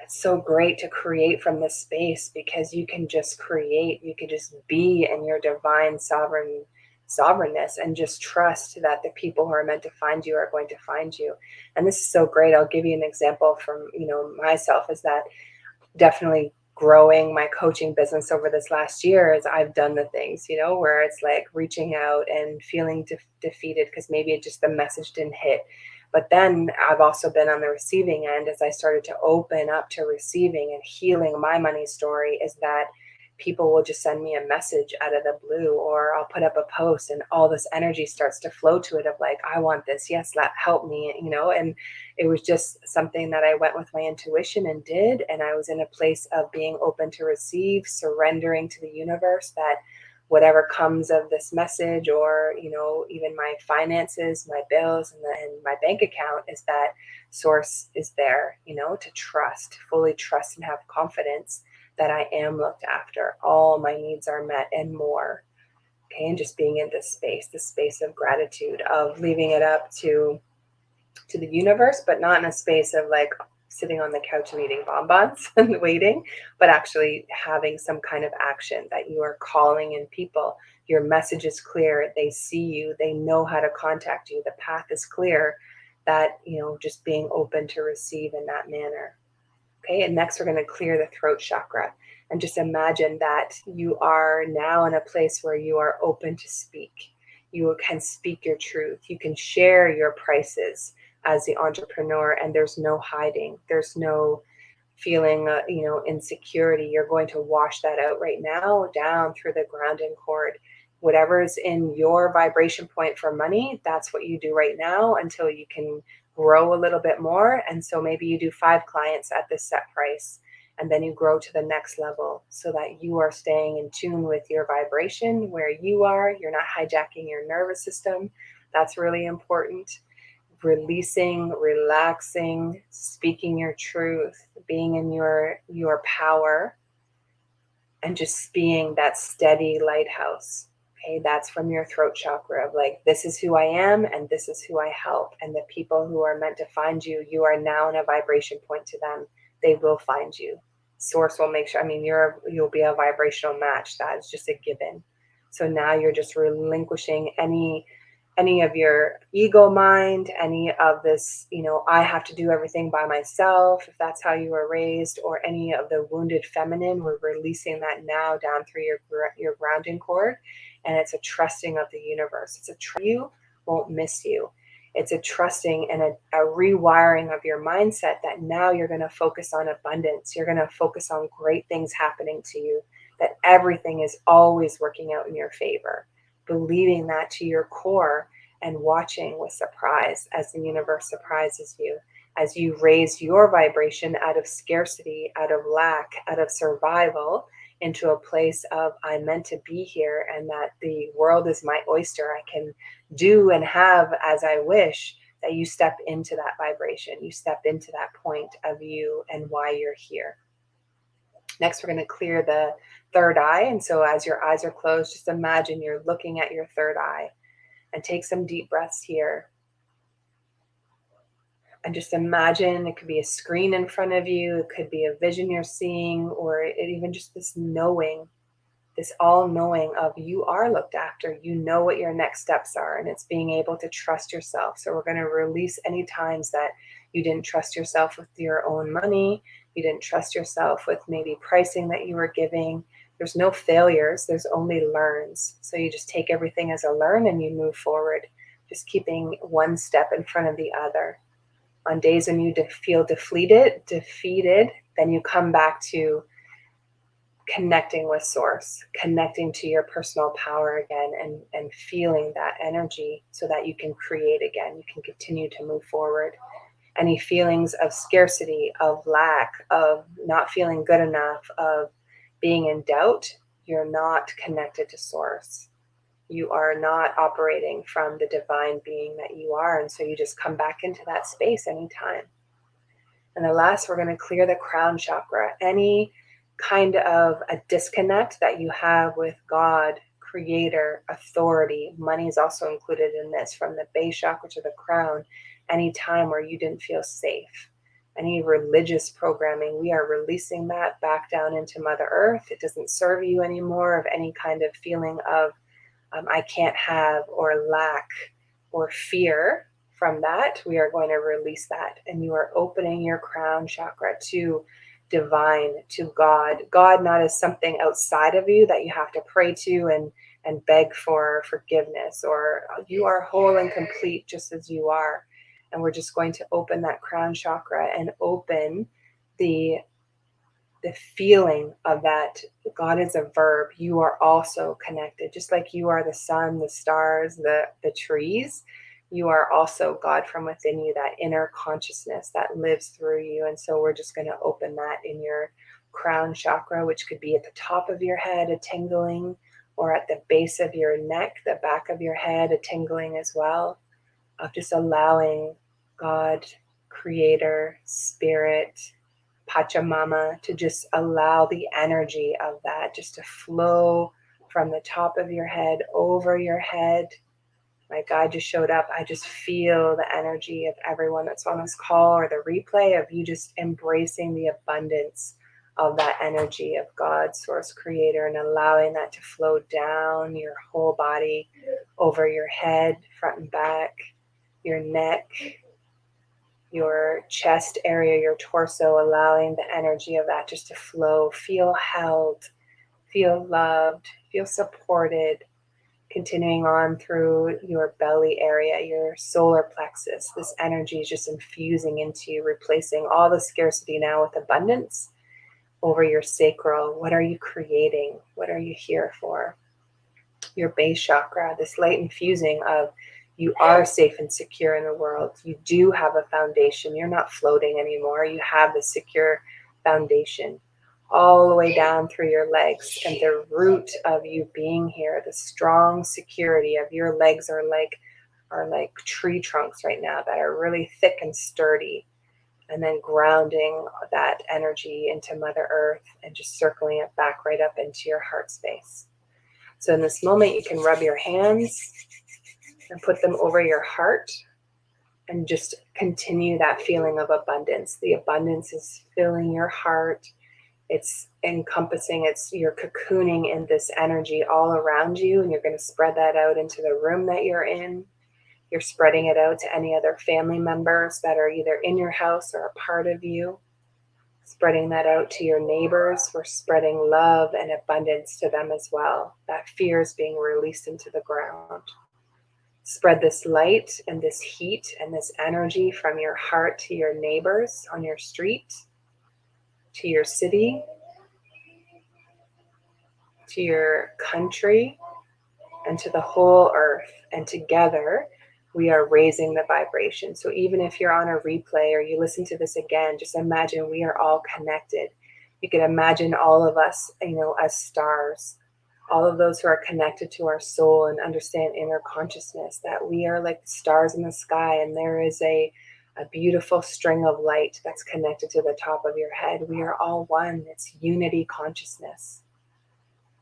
It's so great to create from this space because you can just create, you can just be in your divine sovereignness and just trust that the people who are meant to find you are going to find you. And this is so great. I'll give you an example from, myself, is that definitely growing my coaching business over this last year is I've done the things, where it's like reaching out and feeling defeated because maybe it just the message didn't hit. But then I've also been on the receiving end as I started to open up to receiving and healing my money story, is that people will just send me a message out of the blue, or I'll put up a post and all this energy starts to flow to it of like, I want this. Yes, that help me, and it was just something that I went with my intuition and did. And I was in a place of being open to receive, surrendering to the universe that whatever comes of this message, or even my finances, my bills, and my bank account, is that source is there, to trust, fully trust, and have confidence that I am looked after. All my needs are met and more. Okay. And just being in this space of gratitude, of leaving it up to the universe, but not in a space of like sitting on the couch and eating bonbons and waiting, but actually having some kind of action that you are calling in people. Your message is clear. They see you. They know how to contact you. The path is clear. That, just being open to receive in that manner. Okay, and next we're going to clear the throat chakra, and just imagine that you are now in a place where you are open to speak. You can speak your truth. You can share your prices as the entrepreneur, and there's no hiding. There's no feeling, insecurity. You're going to wash that out right now down through the grounding cord. Whatever's in your vibration point for money, that's what you do right now until you can grow a little bit more. And so maybe you do 5 clients at this set price, and then you grow to the next level so that you are staying in tune with your vibration where you are. You're not hijacking your nervous system. That's really important. Releasing, relaxing, speaking your truth, being in your power, and just being that steady lighthouse. Okay, that's from your throat chakra of like, this is who I am and this is who I help. And the people who are meant to find you, you are now in a vibration point to them. They will find you. Source will make sure, you'll be a vibrational match. That is just a given. So now you're just relinquishing any of your ego mind, any of this, I have to do everything by myself, if that's how you were raised, or any of the wounded feminine. We're releasing that now down through your grounding cord. And it's a trusting of the universe. It's a you won't miss you. It's a trusting and a rewiring of your mindset that now you're going to focus on abundance. You're going to focus on great things happening to you, that everything is always working out in your favor. Believing that to your core and watching with surprise as the universe surprises you, as you raise your vibration out of scarcity, out of lack, out of survival, into a place of I'm meant to be here, and that the world is my oyster. I can do and have as I wish. That you step into that vibration. You step into that point of you and why you're here. Next, we're going to clear the third eye. And so as your eyes are closed, just imagine you're looking at your third eye, and take some deep breaths here. And just imagine it could be a screen in front of you. It could be a vision you're seeing, or even just this knowing, this all knowing of you are looked after. You know what your next steps are, and it's being able to trust yourself. So we're going to release any times that you didn't trust yourself with your own money. You didn't trust yourself with maybe pricing that you were giving. There's no failures. There's only learns. So you just take everything as a learn and you move forward, just keeping one step in front of the other. On days when you feel defeated, then you come back to connecting with source, connecting to your personal power again, and feeling that energy so that you can create again. You can continue to move forward. Any feelings of scarcity, of lack, of not feeling good enough, of being in doubt, you're not connected to source. You are not operating from the divine being that you are. And so you just come back into that space anytime. And the last, we're going to clear the crown chakra. Any kind of a disconnect that you have with God, creator, authority. Money is also included in this, from the base chakra to the crown. Any time where you didn't feel safe, any religious programming, we are releasing that back down into Mother Earth. It doesn't serve you anymore, of any kind of feeling of I can't have, or lack, or fear. From that, we are going to release that. And you are opening your crown chakra to divine, to God. God not as something outside of you that you have to pray to and beg for forgiveness, or you are whole and complete just as you are. And we're just going to open that crown chakra and open the feeling of that. God is a verb. You are also connected, just like you are the sun, the stars, the trees. You are also God from within you, that inner consciousness that lives through you. And so we're just going to open that in your crown chakra, which could be at the top of your head, a tingling, or at the base of your neck, the back of your head, a tingling as well, of just allowing God, creator, spirit, Pachamama, to just allow the energy of that just to flow from the top of your head over your head. My guide just showed up. I just feel the energy of everyone that's on this call or the replay, of you just embracing the abundance of that energy of God, source, creator, and allowing that to flow down your whole body, over your head, front and back, your neck, your chest area, your torso, allowing the energy of that just to flow. Feel held, feel loved, feel supported. Continuing on through your belly area, your solar plexus. This energy is just infusing into you, replacing all the scarcity now with abundance. Over your sacral, what are you creating? What are you here for? Your base chakra, this light infusing of you are safe and secure in the world. You do have a foundation. You're not floating anymore. You have the secure foundation all the way down through your legs. And the root of you being here, the strong security of your legs are like tree trunks right now that are really thick and sturdy. And then grounding that energy into Mother Earth and just circling it back right up into your heart space. So in this moment, you can rub your hands and put them over your heart and just continue that feeling of abundance. The abundance is filling your heart. It's encompassing, you're cocooning in this energy all around you, and you're going to spread that out into the room that you're in. You're spreading it out to any other family members that are either in your house or a part of you. Spreading that out to your neighbors. We're spreading love and abundance to them as well. That fear is being released into the ground. Spread this light and this heat and this energy from your heart to your neighbors on your street, to your city, to your country, and to the whole earth. And together, we are raising the vibration. So even if you're on a replay or you listen to this again, just imagine we are all connected. You can imagine all of us, as stars. All of those who are connected to our soul and understand inner consciousness, that we are like the stars in the sky, and there is a beautiful string of light that's connected to the top of your head. We are all one. It's unity consciousness.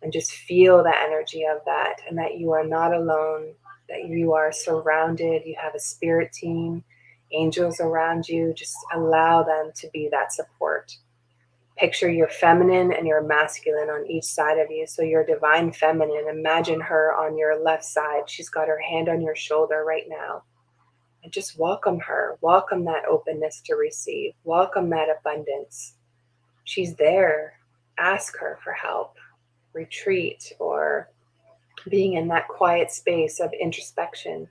And just feel the energy of that, and that you are not alone, that you are surrounded. You have a spirit team, angels around you. Just allow them to be that support. Picture your feminine and your masculine on each side of you. So your divine feminine, imagine her on your left side. She's got her hand on your shoulder right now. And just welcome her. Welcome that openness to receive. Welcome that abundance. She's there. Ask her for help. Retreat, or being in that quiet space of introspection.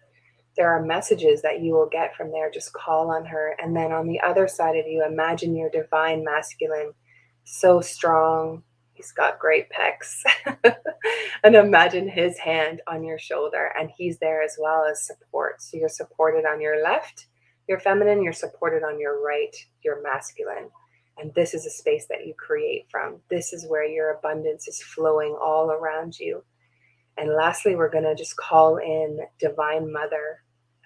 There are messages that you will get from there. Just call on her. And then on the other side of you, imagine your divine masculine, so strong. He's got great pecs. And imagine his hand on your shoulder, and he's there as well as support. So you're supported on your left, your feminine, you're supported on your right, your masculine. And this is a space that you create from. This is where your abundance is flowing all around you. And lastly, we're going to just call in Divine Mother,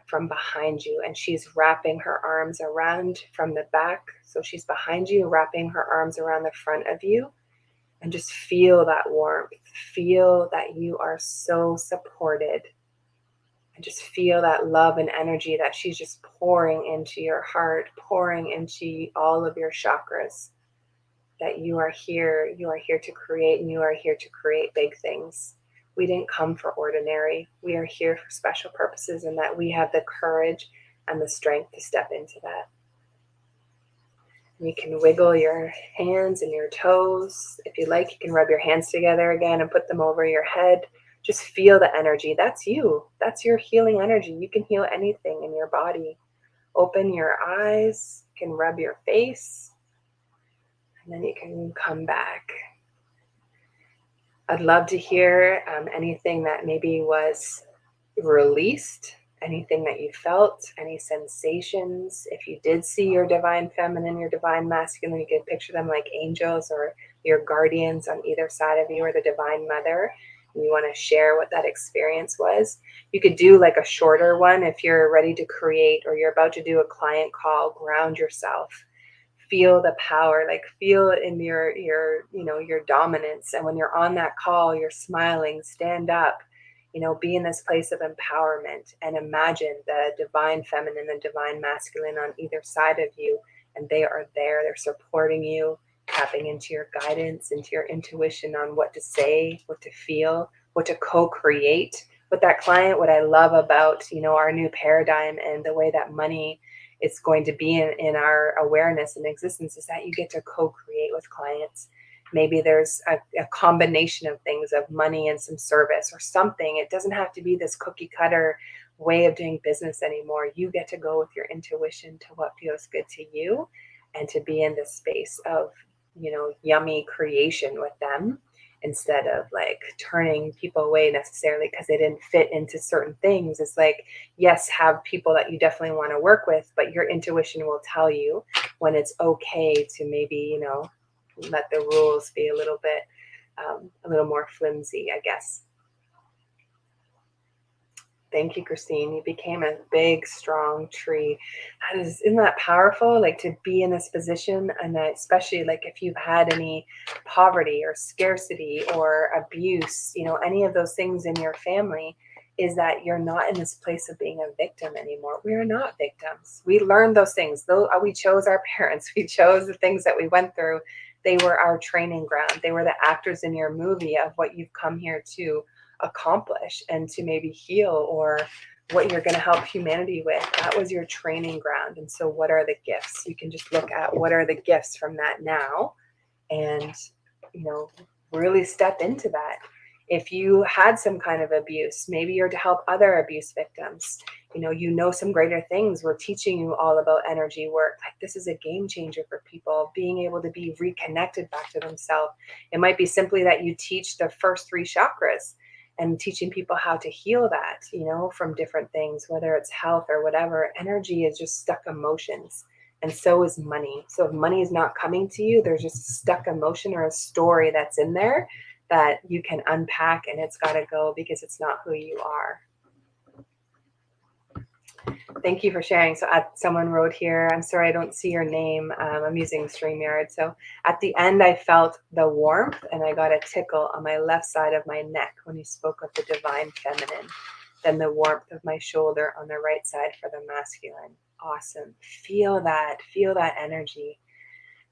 from behind you, and she's wrapping her arms around from the back. So she's behind you, wrapping her arms around the front of you, and just feel that warmth. Feel that you are so supported, and just feel that love and energy that she's just pouring into your heart, pouring into all of your chakras. That you are here to create, and you are here to create big things. We didn't come for ordinary. We are here for special purposes, and that we have the courage and the strength to step into that. You can wiggle your hands and your toes. If you like, you can rub your hands together again and put them over your head. Just feel the energy. That's you. That's your healing energy. You can heal anything in your body. Open your eyes. You can rub your face. And then you can come back. I'd love to hear anything that maybe was released, anything that you felt, any sensations. If you did see your divine feminine, your divine masculine, you can picture them like angels or your guardians on either side of you, or the divine mother. And you want to share what that experience was. You could do like a shorter one if you're ready to create, or you're about to do a client call. Ground yourself. Feel the power, like feel it in your dominance. And when you're on that call, you're smiling, stand up, be in this place of empowerment, and imagine the divine feminine and divine masculine on either side of you. And they are there, they're supporting you, tapping into your guidance, into your intuition on what to say, what to feel, what to co-create with that client. What I love about, our new paradigm and the way that money it's going to be in our awareness and existence is that you get to co-create with clients. Maybe there's a combination of things, of money and some service or something. It doesn't have to be this cookie cutter way of doing business anymore. You get to go with your intuition to what feels good to you, and to be in this space of, yummy creation with them, instead of like turning people away necessarily because they didn't fit into certain things. It's like, yes, have people that you definitely want to work with, but your intuition will tell you when it's okay to maybe, let the rules be a little bit, a little more flimsy, I guess. Thank you, Christine. You became a big, strong tree. Isn't that powerful? Like to be in this position, and especially like if you've had any poverty or scarcity or abuse, any of those things in your family, is that you're not in this place of being a victim anymore. We are not victims. We learned those things. Though we chose our parents, we chose the things that we went through. They were our training ground. They were the actors in your movie of what you've come here to accomplish and to maybe heal, or what you're going to help humanity with. That was your training ground. And so what are the gifts? You can just look at what are the gifts from that now, and really step into that. If you had some kind of abuse, maybe you're to help other abuse victims. Some greater things. We're teaching you all about energy work. Like this is a game changer for people, being able to be reconnected back to themselves. It might be simply that you teach the first 3 chakras, and teaching people how to heal that, from different things, whether it's health or whatever. Energy is just stuck emotions. And so is money. So if money is not coming to you, there's just stuck emotion or a story that's in there that you can unpack, and it's got to go because it's not who you are. Thank you for sharing. So someone wrote here, I'm sorry I don't see your name. I'm using StreamYard. So at the end, I felt the warmth, and I got a tickle on my left side of my neck when you spoke of the divine feminine. Then the warmth of my shoulder on the right side for the masculine. Awesome. Feel that energy.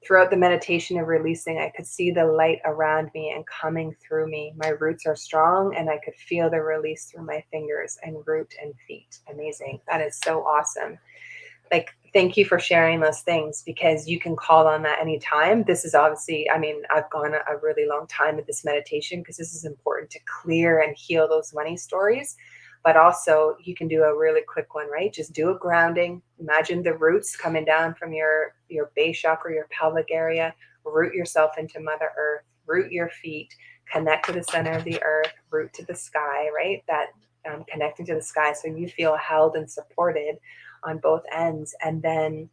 Throughout the meditation of releasing, I could see the light around me and coming through me. My roots are strong, and I could feel the release through my fingers and root and feet. Amazing. That is so awesome. Like, thank you for sharing those things, because you can call on that anytime. This is obviously, I've gone a really long time with this meditation because this is important to clear and heal those money stories. But also you can do a really quick one, right? Just do a grounding. Imagine the roots coming down from your base chakra, your pelvic area. Root yourself into Mother Earth. Root your feet. Connect to the center of the earth. Root to the sky, right? That connecting to the sky, so you feel held and supported on both ends. And then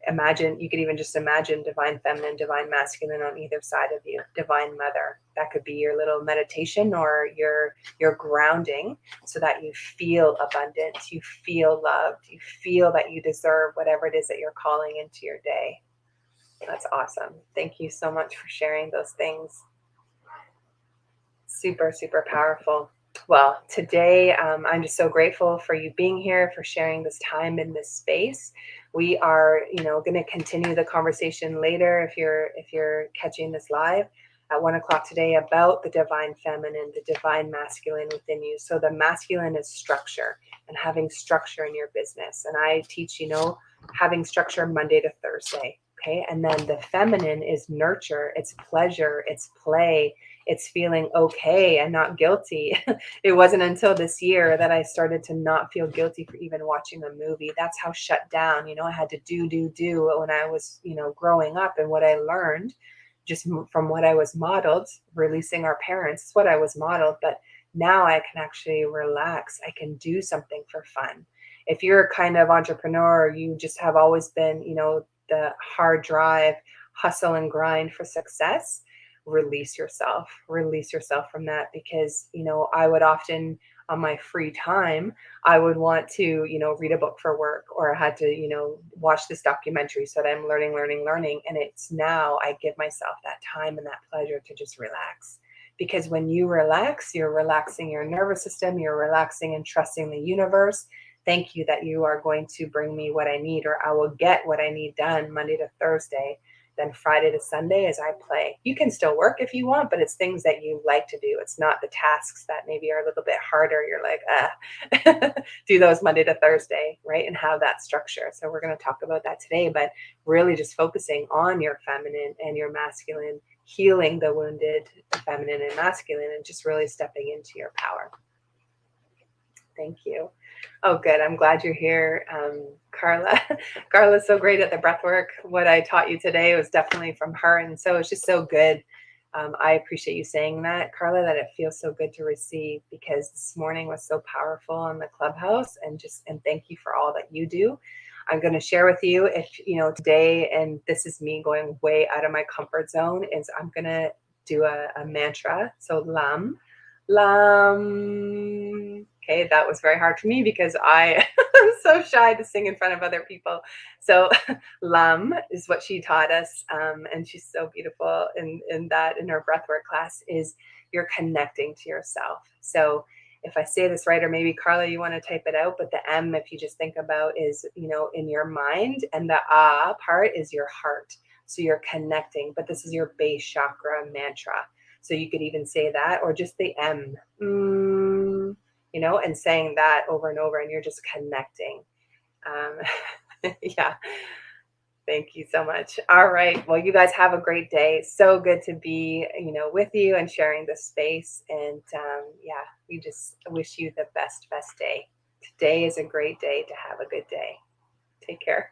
imagine, you could even just imagine divine feminine, divine masculine on either side of you, divine mother. That could be your little meditation or your grounding, so that you feel abundant, you feel loved, you feel that you deserve whatever it is that you're calling into your day. That's awesome. Thank you so much for sharing those things. Super, super powerful. Well, today I'm just so grateful for you being here, for sharing this time in this space. We are, going to continue the conversation later if you're catching this live at 1 o'clock today about the divine feminine, the divine masculine within you. So the masculine is structure and having structure in your business. And I teach, having structure Monday to Thursday. Okay. And then the feminine is nurture, it's pleasure, it's play, it's feeling okay and not guilty. It wasn't until this year that I started to not feel guilty for even watching a movie. That's how shut down, I had to do when I was, growing up, and what I learned just from what I was modeled, releasing our parents, is what I was modeled. But now I can actually relax. I can do something for fun. If you're a kind of entrepreneur, you just have always been, the hard drive, hustle and grind for success, release yourself from that. Because I would often, on my free time, I would want to read a book for work, or I had to watch this documentary, so that I'm learning, and it's now I give myself that time and that pleasure to just relax. Because when you relax, you're relaxing your nervous system, you're relaxing and trusting the universe. Thank you that you are going to bring me what I need, or I will get what I need done Monday to Thursday. Then Friday to Sunday as I play. You can still work if you want, but it's things that you like to do. It's not the tasks that maybe are a little bit harder. You're like, do those Monday to Thursday, right? And have that structure. So we're going to talk about that today, but really just focusing on your feminine and your masculine, healing the wounded feminine and masculine, and just really stepping into your power. Thank you. Oh, good. I'm glad you're here, Carla. Carla's so great at the breath work. What I taught you today was definitely from her. And so it's just so good. I appreciate you saying that, Carla, that it feels so good to receive, because this morning was so powerful on the Clubhouse, and thank you for all that you do. I'm going to share with you, if, today, and this is me going way out of my comfort zone, is I'm going to do a mantra. So Lam. Okay, that was very hard for me because I am so shy to sing in front of other people. So Lam is what she taught us, and she's so beautiful in her breathwork class, is you're connecting to yourself. So if I say this right, or maybe Carla, you want to type it out, but the M, if you just think about, is, in your mind, and the Ah part is your heart. So you're connecting, but this is your base chakra mantra. So you could even say that, or just the M, and saying that over and over, and you're just connecting. Yeah. Thank you so much. All right. Well, you guys have a great day. So good to be, with you and sharing this space. And yeah, we just wish you the best day. Today is a great day to have a good day. Take care.